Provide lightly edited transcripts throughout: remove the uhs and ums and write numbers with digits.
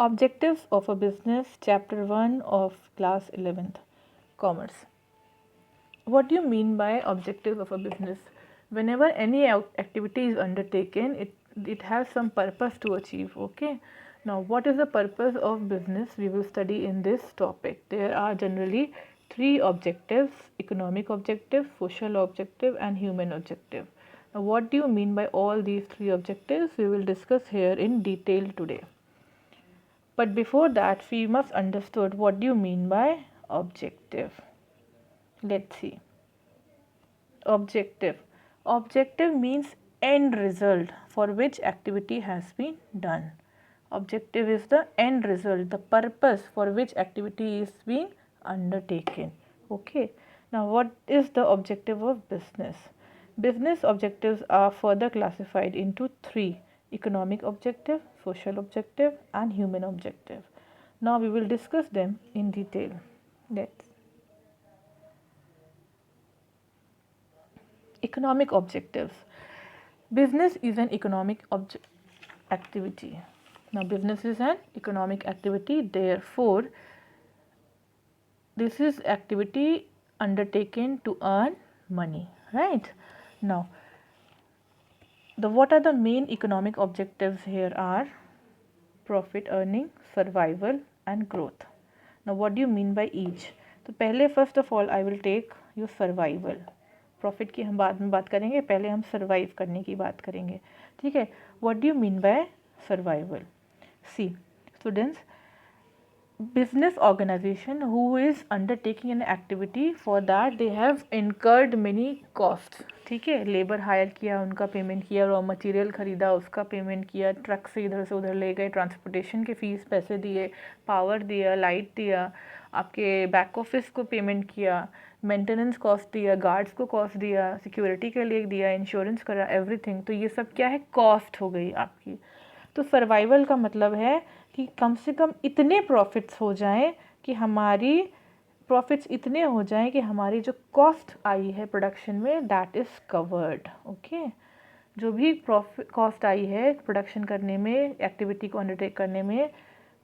Objectives of a business, chapter 1 of class 11th, commerce. What do you mean by objectives of a business? Whenever any activity is undertaken, it has some purpose to achieve. Okay. Now, what is the purpose of business? We will study in this topic. There are generally three objectives: economic objective, social objective, and human objective. Now, what do you mean by all these three objectives? We will discuss here in detail today. But before that, we must understood what do you mean by objective. Let's see. Objective. Objective means end result for which activity has been done. Objective is the end result, the purpose for which activity is being undertaken. Okay. Now, what is the objective of business? Business objectives are further classified into three: economic objective, social objective, and human objective. Now, we will discuss them in detail. Let's. Economic objectives. Business is an economic activity. Now, business is an economic activity. Therefore, this is activity undertaken to earn money, right? Now, what are the main economic objectives here are profit earning, survival, and growth. Now, what do you mean by each? तो पहले first of all I will take your survival. Profit की हम बाद में बात करेंगे, पहले हम सर्वाइव करने की बात करेंगे. ठीक है. What do you mean by survival? See students, business organization who is undertaking an activity, for that they have incurred many costs. ठीक है. लेबर हायर किया, उनका पेमेंट किया, रॉ मटेरियल ख़रीदा, उसका पेमेंट किया, ट्रक से इधर से उधर ले गए, ट्रांसपोर्टेशन के फीस पैसे दिए, पावर दिया, लाइट दिया, आपके बैक ऑफिस को पेमेंट किया, मेंटेनेंस कॉस्ट दिया, गार्ड्स को कॉस्ट दिया, सिक्योरिटी के लिए दिया, इंश्योरेंस करा, एवरीथिंग. तो ये सब क्या है? कॉस्ट हो गई आपकी. तो सर्वाइवल का मतलब है कि कम से कम इतने प्रॉफिट्स हो जाएं कि हमारी प्रॉफिट्स इतने हो जाएं कि हमारी जो कॉस्ट आई है प्रोडक्शन में, दैट इज़ कवर्ड. ओके. जो भी कॉस्ट आई है प्रोडक्शन करने में, एक्टिविटी को अंडरटेक करने में,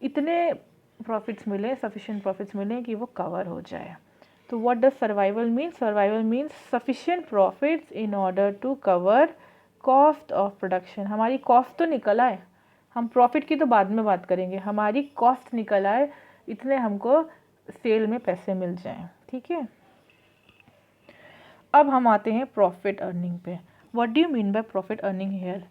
इतने प्रॉफिट्स मिले, सफिशिएंट प्रॉफिट्स मिले कि वो कवर हो जाए. तो what does survival mean? Survival means sufficient profits in order to cover cost of production. हमारी कॉस्ट तो निकल आए, हम प्रॉफिट की तो बाद में बात करेंगे, हमारी कॉस्ट निकल आए, इतने हमको सेल में पैसे मिल जाएं. ठीक है. अब हम आते हैं प्रॉफिट अर्निंग पे. What do you mean by profit earning here?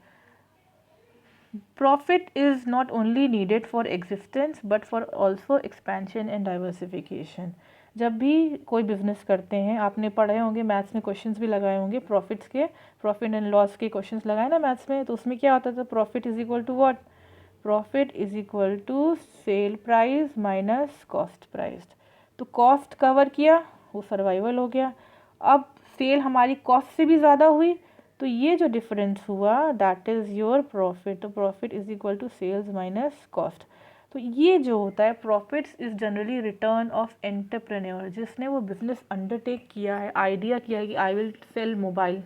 Profit is not only needed for existence but for also expansion and diversification. जब भी कोई बिजनेस करते हैं, आपने पढ़े होंगे मैथ्स में, क्वेश्चंस भी लगाए होंगे प्रॉफिट्स के, प्रॉफिट एंड लॉस के क्वेश्चंस लगाए ना मैथ्स में. तो उसमें क्या होता था? Profit is equal to what? Profit is equal to sale price minus cost price. तो कॉस्ट कवर किया, वो सर्वाइवल हो गया. अब सेल हमारी कॉस्ट से भी ज़्यादा हुई, तो ये जो डिफरेंस हुआ दैट इज़ योर प्रॉफिट. तो profit is equal to sales minus cost. तो ये जो होता है profits is generally return of entrepreneur, जिसने वो बिजनेस अंडरटेक किया है, आइडिया किया है कि I will sell mobile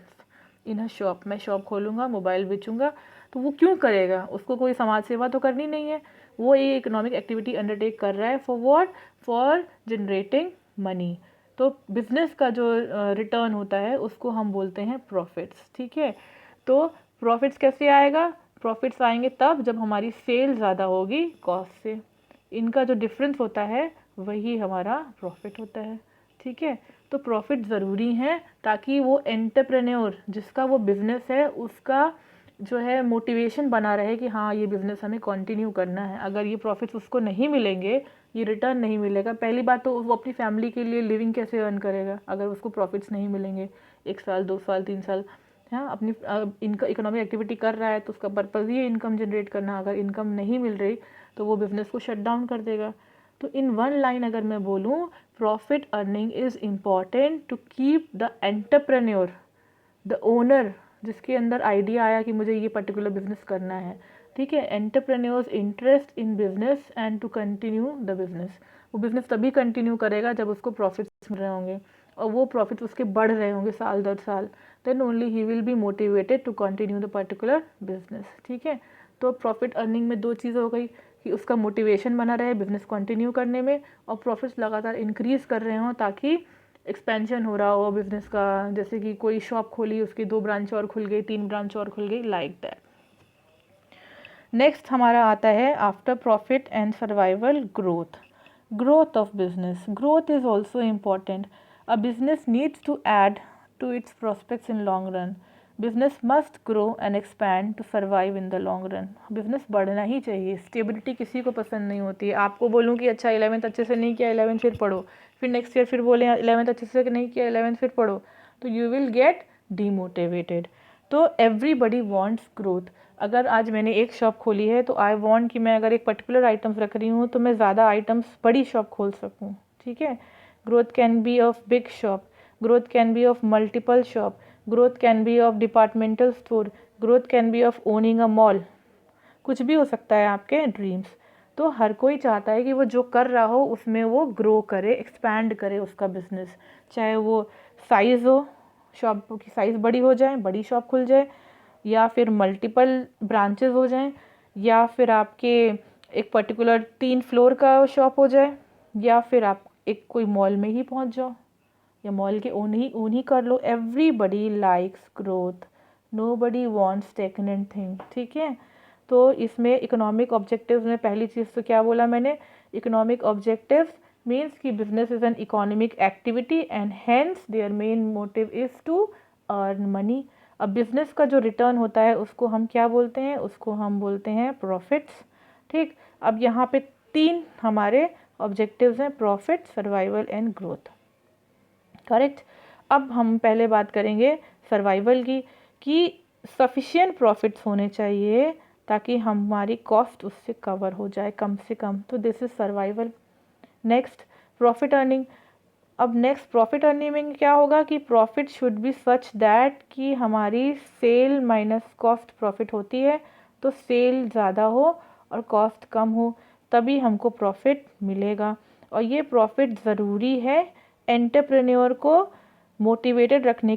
in a shop, मैं शॉप खोलूँगा, मोबाइल बेचूँगा. तो वो क्यों करेगा? उसको कोई समाज सेवा तो करनी नहीं है, वो ये इकोनॉमिक एक्टिविटी अंडरटेक कर रहा है. For what? For generating money. तो बिज़नेस का जो रिटर्न होता है उसको हम बोलते हैं प्रॉफिट्स. ठीक है. तो प्रॉफिट्स कैसे आएगा? प्रॉफिट्स आएंगे तब जब हमारी सेल ज़्यादा होगी कॉस्ट से. इनका जो डिफरेंस होता है वही हमारा प्रॉफिट होता है. ठीक है. तो प्रॉफिट ज़रूरी हैं ताकि वो एंटरप्रेन्योर जिसका वो बिज़नेस है उसका जो है मोटिवेशन बना रहे कि हाँ ये बिज़नेस हमें कंटिन्यू करना है. अगर ये प्रॉफिट्स उसको नहीं मिलेंगे, ये रिटर्न नहीं मिलेगा, पहली बात तो वो अपनी फैमिली के लिए लिविंग कैसे अर्न करेगा अगर उसको प्रॉफिट्स नहीं मिलेंगे? 1 साल 2 साल 3 साल, हाँ, अपनी इनका इकोनॉमिक एक्टिविटी कर रहा है तो उसका पर्पज़ ही इनकम जनरेट करना. अगर इनकम नहीं मिल रही तो वो बिज़नेस को शट डाउन कर देगा. तो इन वन लाइन अगर मैं बोलूँ, profit earning is important to keep the entrepreneur, the owner, जिसके अंदर आइडिया आया कि मुझे ये पर्टिकुलर बिजनेस करना है. ठीक है. Entrepreneurs interest in business and to continue the business. वो बिजनेस तभी कंटिन्यू करेगा जब उसको प्रॉफिट्स मिल रहे होंगे और वो प्रॉफिट्स उसके बढ़ रहे होंगे साल दर साल. Then only he will be motivated to continue the particular business. ठीक है. तो प्रॉफिट अर्निंग में दो चीज़ हो गई कि उसका मोटिवेशन बना रहे बिजनेस कंटिन्यू करने में, और प्रॉफिट्स लगातार इंक्रीज़ कर रहे हों ताकि एक्सपेंशन हो रहा हो बिजनेस का। जैसे कि कोई शॉप खोली, उसकी 2 ब्रांच और खुल गई, 3 ब्रांच और खुल गई, लाइक दैट। नेक्स्ट हमारा आता है after profit and survival, growth. Growth of business, growth is also important. A business needs to add to its prospects in long run. Business must grow and expand to survive in the long run. Business बढ़ना ही चाहिए। Stability किसी को पसंद नहीं होती है। आपको बोलूँ कि अच्छा 11th अच्छे से नहीं किया, 11th फिर पढ़ो, फिर नेक्स्ट ईयर फिर बोले 11th अच्छे से नहीं किया, 11th फिर पढ़ो, तो यू विल गेट डीमोटिवेटेड। तो एवरीबडी वांट्स ग्रोथ। अगर आज मैंने एक शॉप खोली है तो आई वांट कि मैं अगर एक पर्टिकुलर आइटम्स रख रही हूँ तो मैं ज़्यादा आइटम्स बड़ी शॉप खोल सकूँ, ठीक है। Growth can be of big shop, growth can be of multiple shop, growth can be of departmental store, growth can be of owning a mall. कुछ भी हो सकता है आपके ड्रीम्स। तो हर कोई चाहता है कि वो जो कर रहा हो उसमें वो ग्रो करे, एक्सपैंड करे उसका बिजनेस। चाहे वो साइज़ हो, शॉप की साइज़ बड़ी हो जाए, बड़ी शॉप खुल जाए, या फिर मल्टीपल ब्रांचेस हो जाएं, या फिर आपके एक पर्टिकुलर 3 फ्लोर का शॉप हो जाए, या फिर आप एक कोई मॉल में ही पहुंच जाओ, या मॉल के ओन ही कर लो। Everybody likes growth, nobody wants stagnant thing, ठीक है। तो इसमें इकोनॉमिक ऑब्जेक्टिव्स में पहली चीज़ तो क्या बोला मैंने, इकोनॉमिक ऑब्जेक्टिव्स मीन्स कि business is an economic activity and hence their main motive is to earn money. अब बिजनेस का जो रिटर्न होता है उसको हम क्या बोलते हैं, उसको हम बोलते हैं प्रॉफिट्स, ठीक। अब यहाँ पे 3 हमारे ऑब्जेक्टिव्स हैं, profit, survival and growth, correct. अब हम पहले बात करेंगे सर्वाइवल की, कि सफिशिएंट प्रॉफिट्स होने चाहिए ताकि हमारी कॉस्ट उससे कवर हो जाए कम से कम, तो this is survival. Next profit earning. अब नेक्स्ट प्रॉफिट अर्निंग में क्या होगा कि profit should be such that कि हमारी सेल माइनस कॉस्ट प्रॉफिट होती है, तो सेल ज़्यादा हो और कॉस्ट कम हो, तभी हमको प्रॉफिट मिलेगा। और ये प्रॉफिट ज़रूरी है एंटरप्रेन्योर को मोटिवेटेड रखने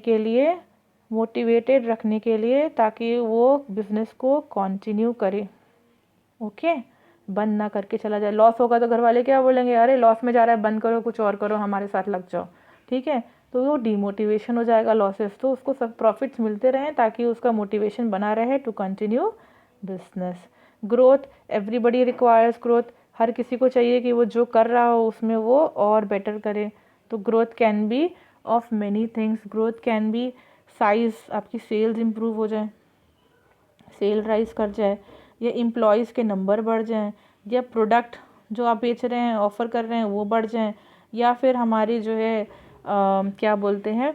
के लिए ताकि वो बिज़नेस को कंटिन्यू करे, ओके। बंद ना करके चला जाए। लॉस होगा तो घर वाले क्या बोलेंगे, अरे लॉस में जा रहा है, बंद करो, कुछ और करो, हमारे साथ लग जाओ, ठीक है। तो वो डीमोटिवेशन हो जाएगा लॉसेस, तो उसको सब प्रॉफिट्स मिलते रहें ताकि उसका मोटिवेशन बना रहे to continue business. Growth, everybody requires growth, हर किसी को चाहिए कि वो जो कर रहा हो उसमें वो और बेटर करे। तो growth can be of many things, growth can be size, आपकी सेल्स इंप्रूव हो जाए, सेल राइज कर जाए, या एम्प्लॉयज़ के नंबर बढ़ जाएं, या प्रोडक्ट जो आप बेच रहे हैं, ऑफ़र कर रहे हैं, वो बढ़ जाएं, या फिर हमारी जो है क्या बोलते हैं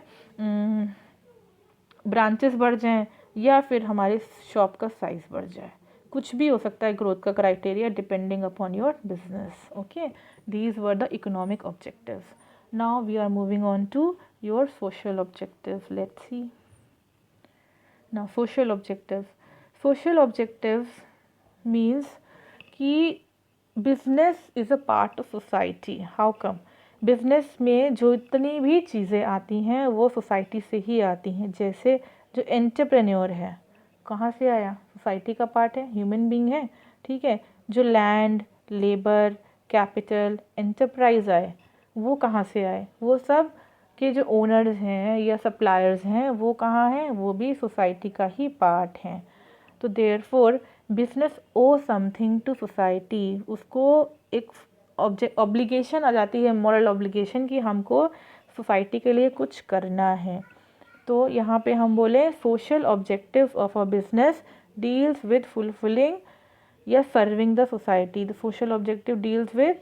ब्रांचेस बढ़ जाएं, या फिर हमारे शॉप का साइज़ बढ़ जाए। कुछ भी हो सकता है ग्रोथ का criteria depending upon your business, okay. These were the economic objectives. Now we are moving on to your social objectives, let's see. Now social objectives, social objectives means कि business is a part of society. How come, business में जो इतनी भी चीज़ें आती हैं वो society से ही आती हैं। जैसे जो एंटरप्रेन्योर है, कहाँ से आया, सोसाइटी का पार्ट है, ह्यूमन बीइंग है, ठीक है। जो लैंड, लेबर, कैपिटल, एंटरप्राइज आए, वो कहाँ से आए, वो सब के जो ओनर्स हैं या सप्लायर्स हैं वो कहाँ हैं, वो भी सोसाइटी का ही पार्ट हैं। तो therefore business owe something to society, उसको एक ऑब्लिगेशन आ जाती है, मॉरल ऑब्लिगेशन, कि हमको सोसाइटी के लिए कुछ करना है। तो यहाँ पे हम बोले social objectives of a business deals with fulfilling या serving the society. The social objective deals with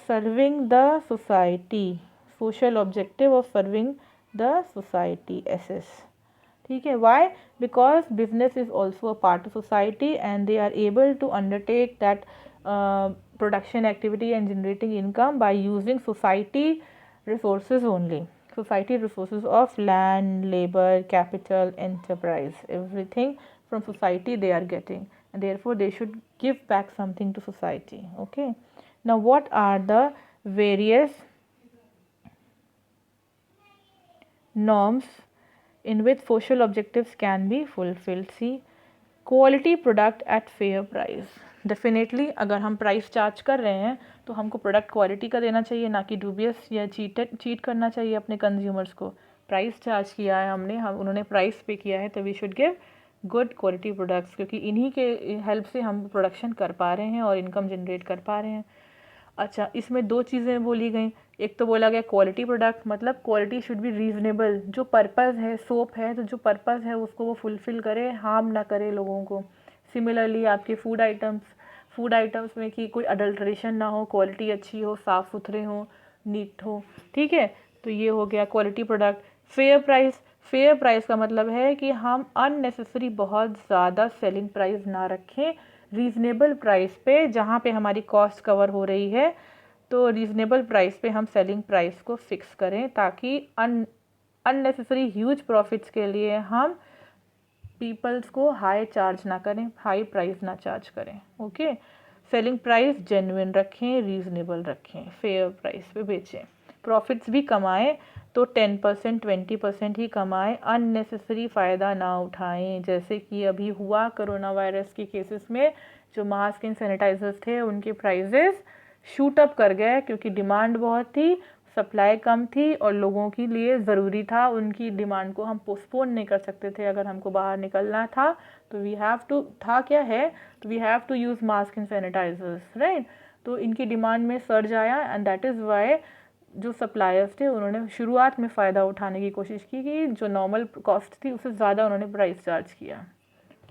serving the society, social objective of serving the society, SS, ठीक है। Why, because business is also a part of society and they are able to undertake that production activity and generating income by using society resources only, society resources of land, labor, capital, enterprise, everything from society they are getting, and therefore they should give back something to society, okay. Now what are the various norms in which social objectives can be fulfilled? See, quality product at fair price. Definitely अगर हम price charge कर रहे हैं तो हमको product quality का देना चाहिए, ना कि डूबियस या चीट करना चाहिए अपने कंज्यूमर्स को। प्राइस चार्ज किया है हमने, हम उन्होंने प्राइस पे किया है, तो we should give good quality products, क्योंकि इन्हीं के हेल्प से हम प्रोडक्शन कर पा रहे हैं और इनकम जनरेट कर पा रहे हैं। अच्छा, इसमें दो चीज़ें बोली गई। एक तो बोला गया क्वालिटी प्रोडक्ट, मतलब क्वालिटी शुड बी रीजनेबल। जो पर्पज़ है, सोप है तो जो पर्पज़ है उसको वो फुलफ़िल करे, हार्म ना करे लोगों को। सिमिलरली आपके फूड आइटम्स में कि कोई अडल्ट्रेशन ना हो, क्वालिटी अच्छी हो, साफ़ सुथरे हो, नीट हो, ठीक है। तो ये हो गया क्वालिटी प्रोडक्ट। फेयर प्राइस का मतलब है कि हम अननेसेसरी बहुत ज़्यादा सेलिंग प्राइस ना रखें, रीज़नेबल प्राइस पे, जहाँ पे हमारी कॉस्ट कवर हो रही है तो रीज़नेबल प्राइस पे हम सेलिंग प्राइस को फिक्स करें, ताकि अननेसेसरी ह्यूज प्रॉफिट्स के लिए हम पीपल्स को हाई चार्ज ना करें, हाई प्राइस ना चार्ज करें। ओके, सेलिंग प्राइस जेन्युइन रखें, रीज़नेबल रखें, फेयर प्राइस पे बेचें। प्रॉफिट्स भी कमाएं तो 10% 20% ही कमाएं, अननेसेसरी फ़ायदा ना उठाएं। जैसे कि अभी हुआ कोरोना वायरस के केसेस में, जो मास्क एंड सैनिटाइजर्स थे उनके प्राइजेस शूट अप कर गए, क्योंकि डिमांड बहुत थी, सप्लाई कम थी और लोगों के लिए ज़रूरी था। उनकी डिमांड को हम पोस्टपोन नहीं कर सकते थे। अगर हमको बाहर निकलना था तो वी हैव टू, था क्या है, तो we have to use mask and sanitisers, right. तो इनकी डिमांड में सर्ज आया एंड दैट इज़ वाई जो सप्लायर्स थे उन्होंने शुरुआत में फ़ायदा उठाने की कोशिश की, कि जो नॉर्मल कॉस्ट थी उससे ज़्यादा उन्होंने प्राइस चार्ज किया,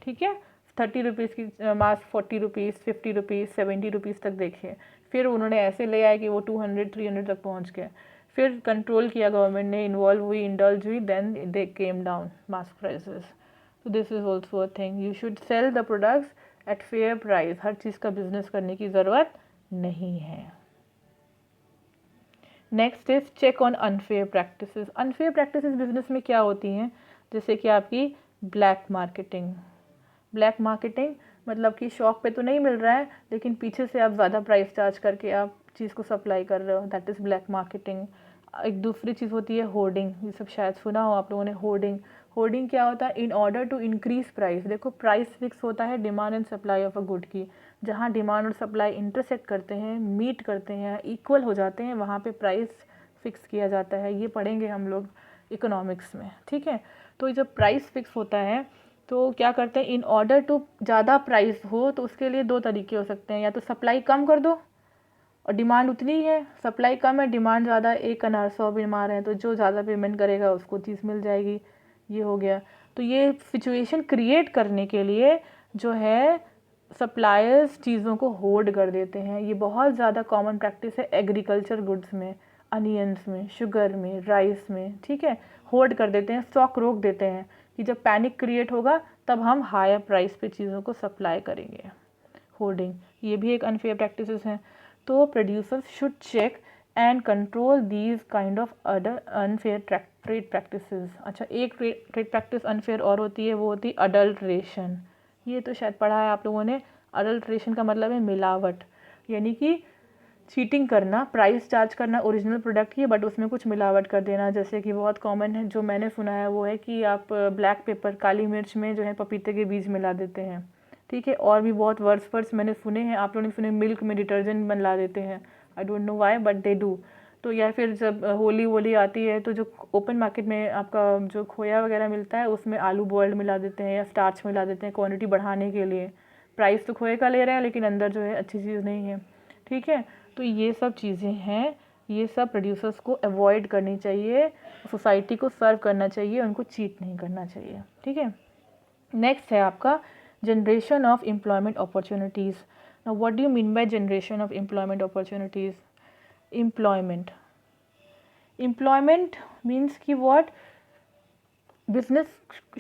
ठीक है। 30 रुपीज़ की मास्क 40 रुपीज़, 50 रुपीज़, 70 रुपीज़ तक देखे। फिर उन्होंने ऐसे ले आए कि वो 200 300 तक पहुंच गए। फिर कंट्रोल किया गवर्नमेंट ने, इन्वॉल्व हुई, इंडल्ज हुई, then they came down mask prices. तो this is also a thing, you should sell the products at fair price. हर चीज़ का बिजनेस करने की ज़रूरत नहीं है। Next is check on unfair practices. Unfair practices business में क्या होती हैं, जैसे कि आपकी ब्लैक मार्केटिंग मतलब कि शॉप पे तो नहीं मिल रहा है, लेकिन पीछे से आप ज़्यादा प्राइस चार्ज करके आप चीज़ को सप्लाई कर रहे हो, दैट इज़ ब्लैक मार्केटिंग। एक दूसरी चीज़ होती है होर्डिंग, ये सब शायद सुना हो आप लोगों ने। होर्डिंग क्या होता है, in order to increase price. देखो, प्राइस फिक्स होता है demand and supply of a good की। जहाँ डिमांड और सप्लाई इंटरसेक्ट करते हैं, मीट करते हैं, इक्वल हो जाते हैं, वहाँ पे प्राइस फिक्स किया जाता है। ये पढ़ेंगे हम लोग इकोनॉमिक्स में, ठीक है। तो जब प्राइस फिक्स होता है तो क्या करते हैं, इन ऑर्डर टू ज़्यादा प्राइस हो तो उसके लिए दो तरीके हो सकते हैं, या तो सप्लाई कम कर दो और डिमांड उतनी है, सप्लाई कम है डिमांड ज़्यादा, एक अनार 100 बीमार हैं तो जो ज़्यादा पेमेंट करेगा उसको चीज़ मिल जाएगी, ये हो गया। तो ये सिचुएशन क्रिएट करने के लिए जो है सप्लायर्स चीज़ों को होल्ड कर देते हैं। ये बहुत ज़्यादा कॉमन प्रैक्टिस है एग्रीकल्चर गुड्स में, अनियंस में, शुगर में, राइस में, ठीक है। होल्ड कर देते हैं, स्टॉक रोक देते हैं कि जब पैनिक क्रिएट होगा तब हम हायर प्राइस पे चीज़ों को सप्लाई करेंगे। होर्डिंग, ये भी एक अनफेयर प्रैक्टिसेस हैं। तो producers should check and control these kind of other unfair trade practices. अच्छा, एक ट्रेड प्रैक्टिस अनफेयर और होती है, वो होती है अडल्ट्रेशन। ये तो शायद पढ़ा है आप लोगों ने। अडल्ट्रेशन का मतलब है मिलावट, यानी कि चीटिंग करना, प्राइस चार्ज करना ओरिजिनल प्रोडक्ट की, बट उसमें कुछ मिलावट कर देना। जैसे कि बहुत कॉमन है, जो मैंने सुना है वो है कि आप ब्लैक पेपर, काली मिर्च में जो है पपीते के बीज मिला देते हैं, ठीक है। और भी बहुत वर्ड्स मैंने सुने हैं, आप लोगों ने सुने, मिल्क में डिटर्जेंट मिला देते हैं, I don't know why but they do. तो या फिर जब होली आती है तो जो ओपन मार्केट में आपका जो खोया वगैरह मिलता है उसमें आलू बॉयल्ड मिला देते हैं या स्टार्च मिला देते हैं क्वांटिटी बढ़ाने के लिए। प्राइस तो खोए का ले रहे हैं लेकिन अंदर जो है अच्छी चीज़ नहीं है, ठीक है। तो ये सब चीज़ें हैं, ये सब प्रोड्यूसर्स को अवॉइड करनी चाहिए, सोसाइटी को सर्व करना चाहिए, उनको चीट नहीं करना चाहिए, ठीक है। नेक्स्ट है आपका generation of employment opportunities. Now what do you mean by generation of employment opportunities? Employment means कि what, business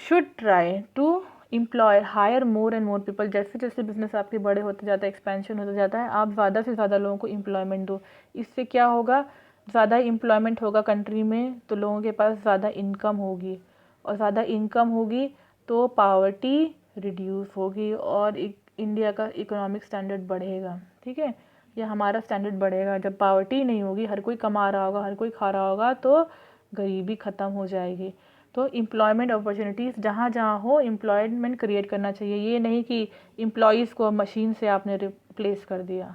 should try to employ, hire more and more people. जैसे जैसे बिजनेस आपके बड़े होते जाता है, एक्सपेंशन होता जाता है, आप ज़्यादा से ज़्यादा लोगों को एम्प्लॉयमेंट दो। इससे क्या होगा, ज़्यादा एम्प्लॉयमेंट होगा कंट्री में तो लोगों के पास ज़्यादा इनकम होगी, और ज़्यादा इनकम होगी तो पावर्टी रिड्यूस होगी और इंडिया का इकोनॉमिक स्टैंडर्ड बढ़ेगा, ठीक है। या हमारा स्टैंडर्ड बढ़ेगा। जब पावर्टी नहीं होगी, हर कोई कमा रहा होगा, हर कोई खा रहा होगा, तो गरीबी ख़त्म हो जाएगी। तो एम्प्लॉयमेंट अपॉर्चुनिटीज़ जहाँ जहाँ हो एम्प्लॉयमेंट क्रिएट करना चाहिए। ये नहीं कि एम्प्लॉयज़ को मशीन से आपने रिप्लेस कर दिया,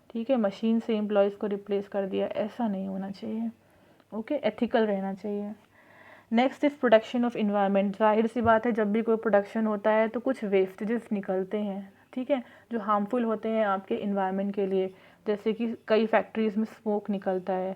ठीक है, मशीन से एम्प्लॉयज़ को रिप्लेस कर दिया, ऐसा नहीं होना चाहिए। ओके, एथिकल रहना चाहिए। Next is production of environment. जाहिर सी बात है, जब भी कोई प्रोडक्शन होता है तो कुछ वेस्टेजेस निकलते हैं, ठीक है, जो हार्मफुल होते हैं आपके इन्वायरमेंट के लिए। जैसे कि कई फैक्ट्रीज़ में स्मोक निकलता है,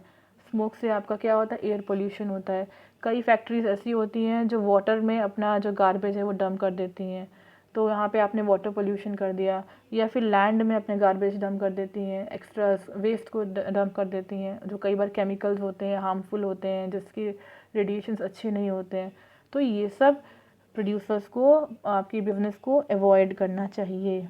स्मोक से आपका क्या होता है, एयर पोल्यूशन होता है। कई फैक्ट्रीज़ ऐसी होती हैं जो वाटर में अपना जो गार्बेज है वो डंप कर देती हैं, तो यहाँ पे आपने वाटर पोल्यूशन कर दिया। या फिर लैंड में अपने गार्बेज डंप कर देती हैं, एक्स्ट्रा वेस्ट को डंप कर देती हैं, जो कई बार केमिकल्स होते हैं, हार्मफुल होते हैं, जिसकी रेडिएशंस अच्छे नहीं होते हैं। तो ये सब प्रोड्यूसर्स को, आपकी बिजनेस को अवॉइड करना चाहिए।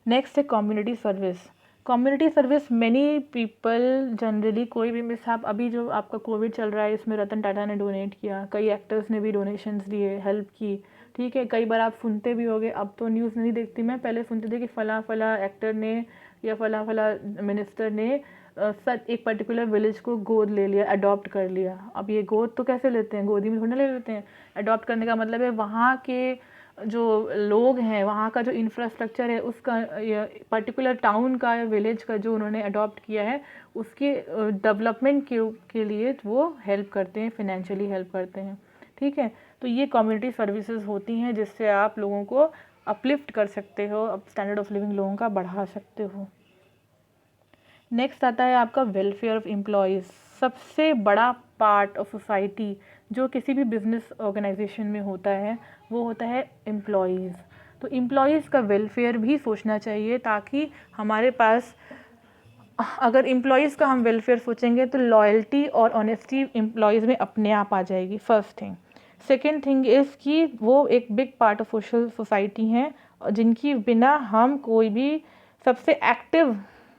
नेक्स्ट है community service. Community service, many people generally, कोई भी मिसहैप, अभी जो आपका कोविड चल रहा है इसमें रतन टाटा ने डोनेट किया, कई एक्टर्स ने भी डोनेशंस दिए, हेल्प की, ठीक है। कई बार आप सुनते भी होगे, अब तो न्यूज़ नहीं देखती मैं, पहले सुनते थे कि फ़ला फ़ला एक्टर ने या फ़ला फ़ला मिनिस्टर ने एक पर्टिकुलर विलेज को गोद ले लिया, अडॉप्ट कर लिया। अब ये गोद तो कैसे लेते हैं, गोदी में थोड़ा ले लेते हैं। अडॉप्ट करने का मतलब है वहाँ के जो लोग हैं, वहाँ का जो इंफ्रास्ट्रक्चर है, उसका पर्टिकुलर टाउन का या विलेज का जो उन्होंने अडॉप्ट किया है, उसके डेवलपमेंट के लिए वो हेल्प करते हैं, फिनेंशियली हेल्प करते हैं, ठीक है। तो ये कम्युनिटी सर्विसेज होती हैं जिससे आप लोगों को अपलिफ्ट कर सकते हो, अब स्टैंडर्ड ऑफ लिविंग लोगों का बढ़ा सकते हो। नेक्स्ट आता है आपका वेलफेयर ऑफ एम्प्लॉयज़। सबसे बड़ा पार्ट ऑफ सोसाइटी जो किसी भी बिजनेस ऑर्गेनाइजेशन में होता है वो होता है एम्प्लॉयज़। तो एम्प्लॉयज़ का वेलफेयर भी सोचना चाहिए, ताकि हमारे पास, अगर एम्प्लॉयज़ का हम वेलफेयर सोचेंगे तो लॉयल्टी और ऑनेस्टी एम्प्लॉयज़ में अपने आप आ जाएगी, first thing. Second thing is कि वो एक बिग पार्ट ऑफ सोसाइटी हैं, जिनकी बिना हम कोई भी, सबसे एक्टिव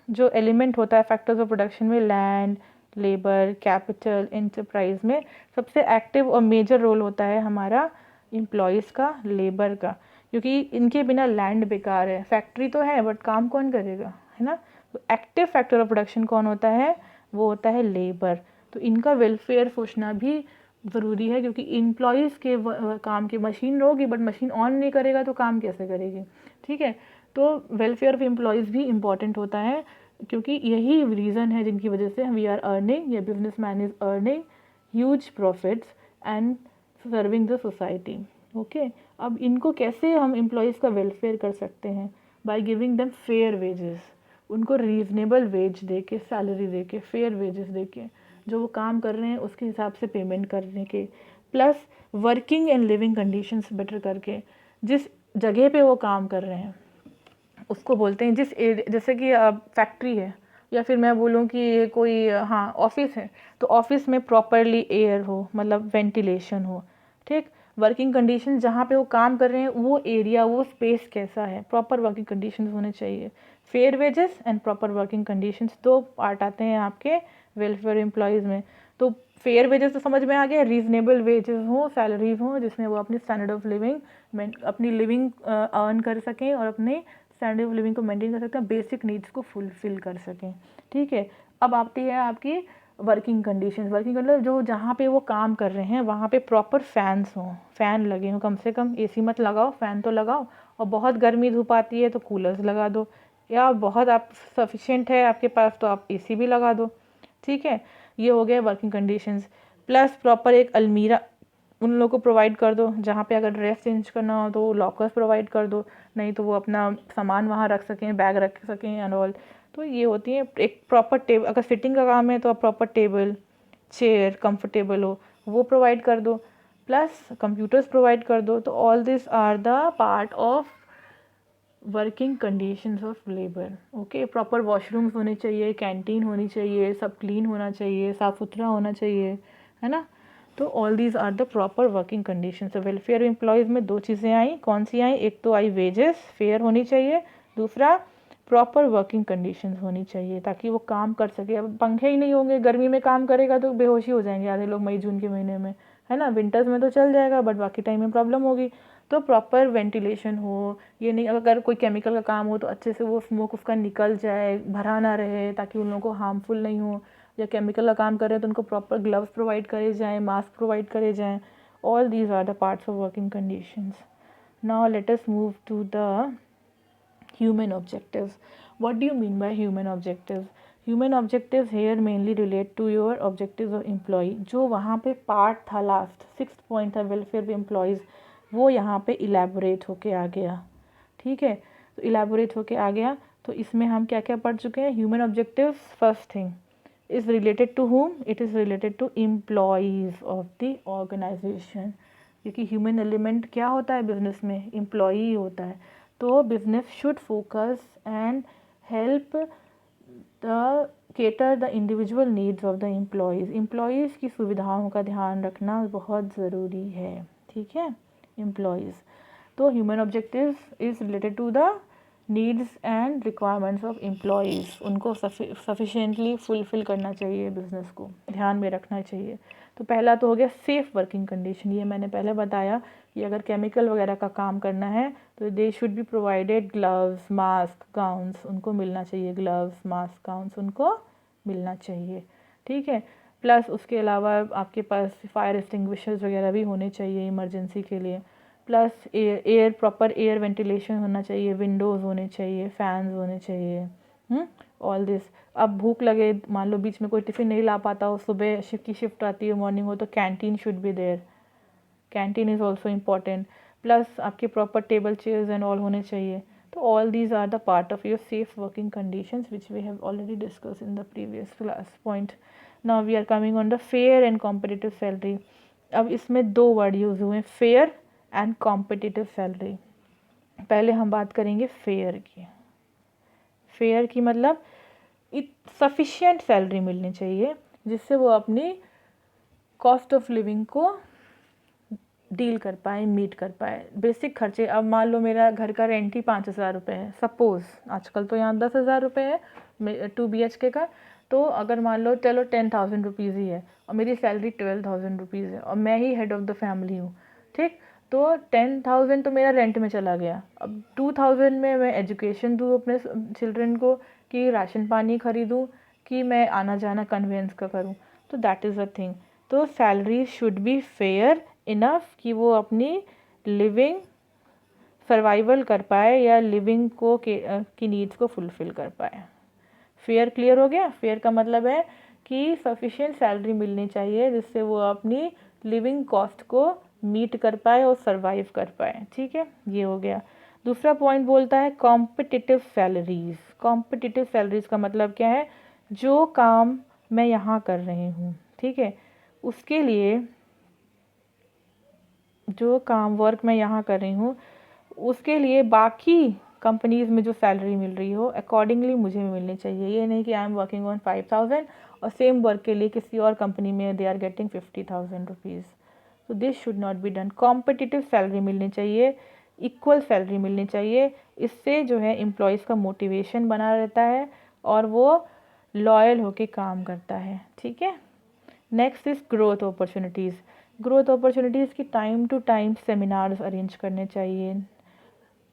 जो एलिमेंट होता है फैक्टर्स ऑफ प्रोडक्शन में, लैंड, लेबर, कैपिटल, एंटरप्राइज में सबसे एक्टिव और मेजर रोल होता है हमारा एम्प्लॉयज़ का, लेबर का, क्योंकि इनके बिना लैंड बेकार है, फैक्ट्री तो है बट काम कौन करेगा, है ना। तो एक्टिव फैक्टर ऑफ प्रोडक्शन कौन होता है, वो होता है लेबर। तो इनका वेलफेयर सोचना भी ज़रूरी है, क्योंकि एम्प्लॉयज़ के काम की मशीन होगी बट मशीन ऑन नहीं करेगा तो काम कैसे करेगी, ठीक है। तो वेलफेयर ऑफ एम्प्लॉयज़ भी इम्पॉर्टेंट होता है, क्योंकि यही रीज़न है जिनकी वजह से वी आर अर्निंग, या business man is earning huge profits and serving the society. Okay, अब इनको कैसे हम एम्प्लॉयज़ का वेलफेयर कर सकते हैं, by giving them fair wages. उनको रीज़नेबल वेज दे के, सैलरी दे के, फेयर वेजेस दे के, जो वो काम कर रहे हैं उसके हिसाब से पेमेंट करने के, plus working and living conditions better करके। जिस जगह पे वो काम कर रहे हैं उसको बोलते हैं, जैसे कि फैक्ट्री है, या फिर मैं बोलूँ कि कोई, हाँ, ऑफिस है, तो ऑफिस में प्रॉपरली एयर हो, मतलब वेंटिलेशन हो, ठीक। वर्किंग कंडीशन जहाँ पे वो काम कर रहे हैं वो एरिया, वो स्पेस कैसा है, प्रॉपर वर्किंग कंडीशंस होने चाहिए। Fair wages and proper working conditions, दो पार्ट आते हैं आपके वेलफेयर एम्प्लॉयज़ में। तो फेयर वेजेस तो समझ में आ गया, रीजनेबल वेजेस हो, सैलरीज हो, जिसमें वो अपनी स्टैंडर्ड ऑफ लिविंग, अपनी लिविंग अर्न कर सकें और अपने स्टैंडर्ड ऑफ लिविंग को मेंटेन कर सकते हैं, बेसिक नीड्स को फुलफिल कर सकें, ठीक है। अब आती है आपकी वर्किंग कंडीशंस। वर्किंग मतलब जो जहाँ पे वो काम कर रहे हैं वहाँ पे प्रॉपर फैंस हों, फ़ैन लगे हों, कम से कम एसी मत लगाओ, फ़ैन तो लगाओ, और बहुत गर्मी धूप आती है तो कूलर्स लगा दो, या बहुत आप सफिशेंट है आपके पास तो आप एसी भी लगा दो, ठीक है। ये हो गया वर्किंग कंडीशंस। प्लस प्रॉपर एक अलमीरा उन लोगों को प्रोवाइड कर दो, जहाँ पे अगर ड्रेस चेंज करना हो तो लॉकर्स प्रोवाइड कर दो, नहीं तो वो अपना सामान वहाँ रख सकें, बैग रख सकें एंड ऑल। तो ये होती है एक प्रॉपर टेबल, अगर सिटिंग का काम है तो आप प्रॉपर टेबल, चेयर कंफर्टेबल हो वो प्रोवाइड कर दो, प्लस कंप्यूटर्स प्रोवाइड कर दो। तो all this are the part of working conditions of labour. Okay, proper washrooms होने चाहिए, कैंटीन होनी चाहिए, सब क्लीन होना चाहिए, साफ़ सुथरा होना चाहिए, है ना। तो all these are the proper working conditions. Welfare employees में दो चीज़ें आई, कौन सी आई, एक तो आई वेजेस, फेयर होनी चाहिए, दूसरा प्रॉपर वर्किंग कंडीशंस होनी चाहिए ताकि वो काम कर सके। अब पंखे ही नहीं होंगे, गर्मी में काम करेगा तो बेहोशी हो जाएंगे आधे लोग मई जून के महीने में, है ना। विंटर्स में तो चल जाएगा बट बाकी टाइम में प्रॉब्लम होगी। तो प्रॉपर वेंटिलेशन हो, ये नहीं अगर कोई केमिकल का काम हो तो अच्छे से वो स्मोक उसका निकल जाए, भरा ना रहे, ताकि उन लोगों को हार्मफुल नहीं हो। या केमिकल का काम कर रहे हैं तो उनको प्रॉपर ग्लव्स प्रोवाइड करे जाएँ, मास्क प्रोवाइड करे जाएँ. All these are the parts of working conditions. Now let us move to the human objectives. What do you mean by human objectives? Human objectives here mainly relate to your objectives of employee. जो वहाँ पे part था, last 6th point था welfare employees, वो यहाँ पे elaborate होके आ गया. ठीक है, तो इलेबोरेट होके आ गया. तो इसमें हम क्या क्या पढ़ चुके हैं? Human objectives first thing is related to whom? It is related to employees of the organisation. क्योंकि ह्यूमन एलिमेंट क्या होता है बिजनेस में? एम्प्लॉई होता है. तो business should focus and help the cater the individual needs of the employees. Employees की सुविधाओं का ध्यान रखना बहुत ज़रूरी है. ठीक है, एम्प्लॉयज़. तो human objectives is related to the needs and requirements of employees. उनको सफिशिएंटली फुलफ़िल करना चाहिए, बिज़नेस को ध्यान में रखना चाहिए. तो पहला तो हो गया सेफ़ वर्किंग कंडीशन. ये मैंने पहले बताया कि अगर केमिकल वगैरह का काम करना है तो they should be provided gloves, mask, gowns उनको मिलना चाहिए. ग्लव्स, मास्क, गाउन्स उनको मिलना चाहिए. ठीक है. प्लस उसके अलावा आपके पास फायर एक्सटिंग्विशर्स वगैरह भी होने चाहिए इमरजेंसी के लिए. Plus air proper air ventilation होना चाहिए, विंडोज़ होने चाहिए, फ़ैन्स होने चाहिए. All this. अब भूख लगे, मान लो बीच में कोई टिफ़िन नहीं ला पाता हो, सुबह शिफ्ट आती है, मॉर्निंग हो, तो canteen should be there. Canteen is also important. Plus आपके proper table chairs and all होने चाहिए. तो all these are the part of your safe working conditions which we have already discuss in the previous class point. Now we are coming on the fair and competitive salary. अब इसमें दो word use हुए, fair and competitive salary. पहले हम बात करेंगे fair की. Fair की मतलब सफिशिएंट सैलरी मिलनी चाहिए जिससे वो अपनी कॉस्ट ऑफ लिविंग को डील कर पाए, मीट कर पाए. बेसिक खर्चे, अब मान लो मेरा घर का रेंट ही 5,000 रुपये है सपोज़. आजकल तो यहाँ 10,000 रुपये है 2 BHK का. तो अगर मान लो चलो 10,000 रुपीज़ ही है और मेरी सैलरी 12,000 रुपीज़ है और मैं ही हेड ऑफ़ द फैमिली हूँ. ठीक, तो 10,000 तो मेरा रेंट में चला गया. अब 2,000 में मैं एजुकेशन दूँ अपने चिल्ड्रन को, कि राशन पानी ख़रीदूँ, कि मैं आना जाना कन्वेंस का करूँ. तो दैट इज़ अ थिंग. तो salary should be fair enough कि वो अपनी लिविंग सर्वाइवल कर पाए या लिविंग को की नीड्स को फुलफ़िल कर पाए. फेयर क्लियर हो गया. फेयर का मतलब है कि सफिशिएंट सैलरी मिलनी चाहिए जिससे वो अपनी लिविंग कॉस्ट को मीट कर पाए और सर्वाइव कर पाए. ठीक है, ये हो गया. दूसरा पॉइंट बोलता है कॉम्पिटिटिव सैलरीज़. कॉम्पिटिटिव सैलरीज़ का मतलब क्या है? जो काम मैं यहाँ कर रही हूँ, ठीक है, उसके लिए जो काम वर्क मैं यहाँ कर रही हूँ उसके लिए बाकी कंपनीज़ में जो सैलरी मिल रही हो अकॉर्डिंगली मुझे भी मिलनी चाहिए. ये नहीं कि आई एम वर्किंग ऑन 5,000 और सेम वर्क के लिए किसी और कंपनी में दे आर गेटिंग 50,000 रुपीज़. तो this should not be done. Competitive salary मिलनी चाहिए, इक्वल सैलरी मिलनी चाहिए. इससे जो है एम्प्लॉयज़ का मोटिवेशन बना रहता है और वो लॉयल होके काम करता है. ठीक है. Next is growth opportunities. Growth opportunities की time to time seminars arrange करने चाहिए,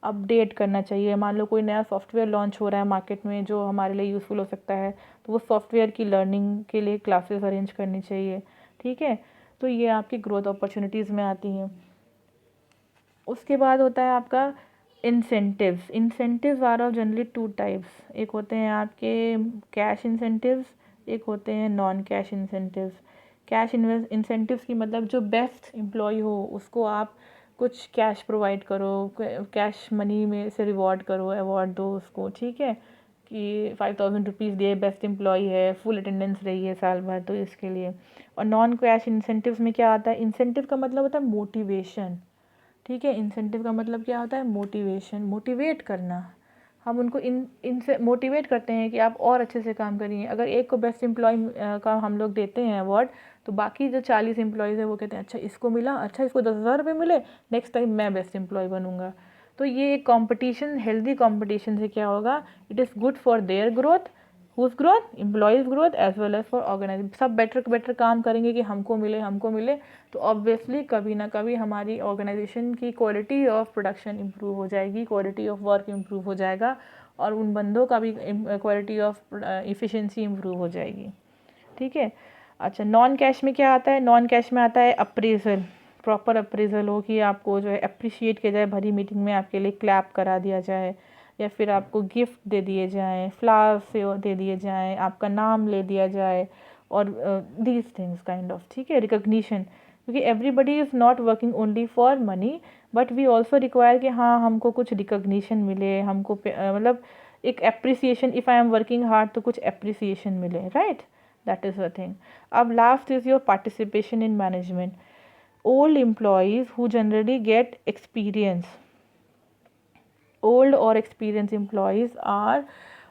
अपडेट करना चाहिए. मान लो कोई नया सॉफ्टवेयर लॉन्च हो रहा है मार्केट में जो हमारे लिए यूज़फुल हो सकता है, तो वो सॉफ्टवेयर की लर्निंग के लिए क्लासेस अरेंज करनी चाहिए. ठीक है, तो ये आपकी ग्रोथ अपॉर्चुनिटीज़ में आती हैं. उसके बाद होता है आपका incentives. Incentives are of generally 2 types. एक होते हैं आपके कैश इंसेंटिव्स, एक होते हैं non cash incentives. Cash incentives की मतलब जो बेस्ट एम्प्लॉय हो उसको आप कुछ कैश प्रोवाइड करो, कैश मनी में से रिवॉर्ड करो, अवार्ड दो उसको. ठीक है, कि 5,000 रुपीज़ दिए, बेस्ट एम्प्लॉय है, फुल अटेंडेंस रही है साल भर, तो इसके लिए. और नॉन कैश इंसेंटिव्स में क्या आता है? इंसेंटिव का मतलब होता है मोटिवेशन. ठीक है, इंसेंटिव का मतलब क्या होता है? मोटिवेशन, मोटिवेट करना. हम उनको इनसे मोटिवेट करते हैं कि आप और अच्छे से काम करिए. अगर एक को बेस्ट एम्प्लॉय का हम लोग देते हैं अवार्ड, तो बाकी जो 40 एम्प्लॉयज़ है वो कहते हैं अच्छा इसको मिला, अच्छा इसको 10,000 रुपये मिले, नेक्स्ट टाइम मैं बेस्ट एम्प्लॉय बनूंगा. तो ये एक कॉम्पिटिशन, हेल्दी कॉम्पिटिशन से क्या होगा? It is good for their growth. Whose growth? Employees growth as well as for organisation. सब बेटर काम करेंगे कि हमको मिले. तो ऑब्वियसली कभी ना कभी हमारी ऑर्गेनाइजेशन की क्वालिटी ऑफ प्रोडक्शन इम्प्रूव हो जाएगी, क्वालिटी ऑफ वर्क इम्प्रूव हो जाएगा और उन बंदों का भी क्वालिटी ऑफ एफिशिएंसी इम्प्रूव हो जाएगी. ठीक है। अच्छा, नॉन कैश में क्या आता है? नॉन कैश में आता है अप्रेजल, प्रॉपर अप्रेजल हो कि आपको जो है अप्रिशिएट किया जाए, भरी मीटिंग में आपके लिए क्लैप करा दिया जाए, या फिर आपको गिफ्ट दे दिए जाएँ, फ्लावर से दे दिए जाएँ, आपका नाम ले दिया जाए, और दीज थिंग्स काइंड ऑफ, ठीक है, रिकॉग्निशन। क्योंकि everybody is not working only for money, but we also require कि हाँ हमको कुछ रिकॉग्निशन मिले, हमको मतलब एक appreciation, if I am working hard तो कुछ एप्रिसिएशन मिले, right, that is the thing. अब last is your participation in management. Old employees who generally get experience, old और एक्सपीरियंस एम्प्लॉयज़ आर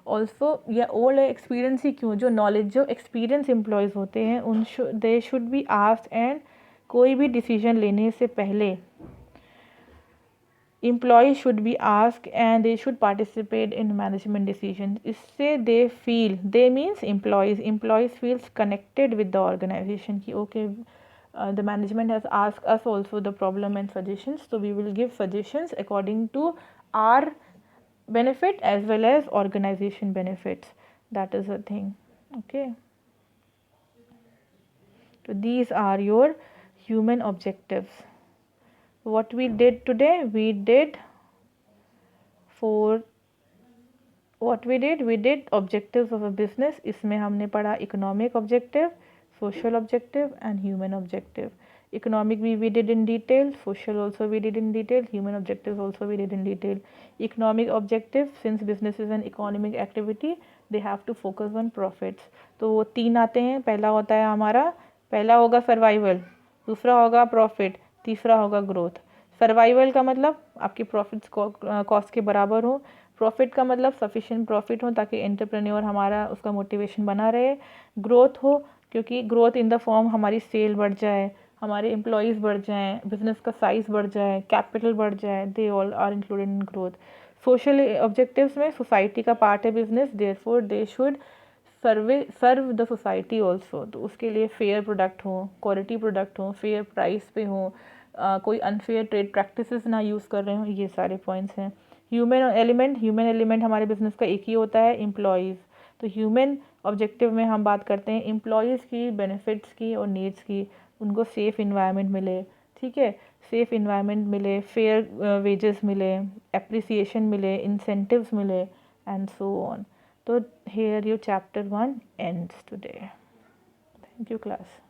ऑल्सो, या ओल्ड एक्सपीरियंस ही क्यों, जो knowledge, जो एक्सपीरियंस एम्प्लॉयज़ होते हैं उन they should be asked, and कोई भी डिसीजन लेने से पहले employees should be asked and they should participate in management decisions. इससे they feel, they means employees feels connected with the organization कि okay, the management has asked us also the problem and suggestions, so we will give suggestions according to our benefit as well as organization benefits. That is the thing. Okay, so these are your human objectives. What we did today, we did for we did objectives of a business. इसमें हमने पढ़ा economic objective, social objective and human objective. Economic we did in detail, social also we did in detail, human objectives also we did in detail. Economic objective, since business is an economic activity, they have to focus on profits. तो वो 3 आते हैं। पहला होता है हमारा, पहला होगा सर्वाइवल, दूसरा होगा प्रॉफिट, तीसरा होगा ग्रोथ। सर्वाइवल का मतलब आपकी प्रॉफिट्स कॉस्ट के बराबर हो, प्रॉफिट का मतलब सफिशिएंट प्रॉफिट हो ताकि एंटरप्रेन्योर हमारा उसका मोटिवेशन बना रहे, ग्रोथ हो क्योंकि ग्रोथ इन द फॉर्म हमारी सेल बढ़ जाए, हमारे एम्प्लॉयज़ बढ़ जाएँ, बिजनेस का साइज़ बढ़ जाए, कैपिटल बढ़ जाए, they all are included in growth. Social objectives में सोसाइटी का पार्ट है business, therefore they should serve the society also. तो उसके लिए फेयर प्रोडक्ट हो, क्वालिटी प्रोडक्ट हो, फेयर प्राइस पे हो, कोई अनफेयर ट्रेड प्रैक्टिसेस ना यूज़ कर रहे हो, ये सारे पॉइंट्स हैं। ह्यूमन एलिमेंट हमारे बिजनेस का एक ही होता है, एम्प्लॉयज़। तो ह्यूमन ऑब्जेक्टिव में हम बात करते हैं एम्प्लॉयज़ की, बेनिफिट्स की और नीड्स की। उनको सेफ़ इन्वायरमेंट मिले, ठीक है, सेफ़ इन्वायरमेंट मिले, फेयर वेजेस मिले, एप्रिसिएशन मिले, इंसेंटिव्स मिले एंड सो ऑन। तो here your chapter 1 ends today. Thank you class.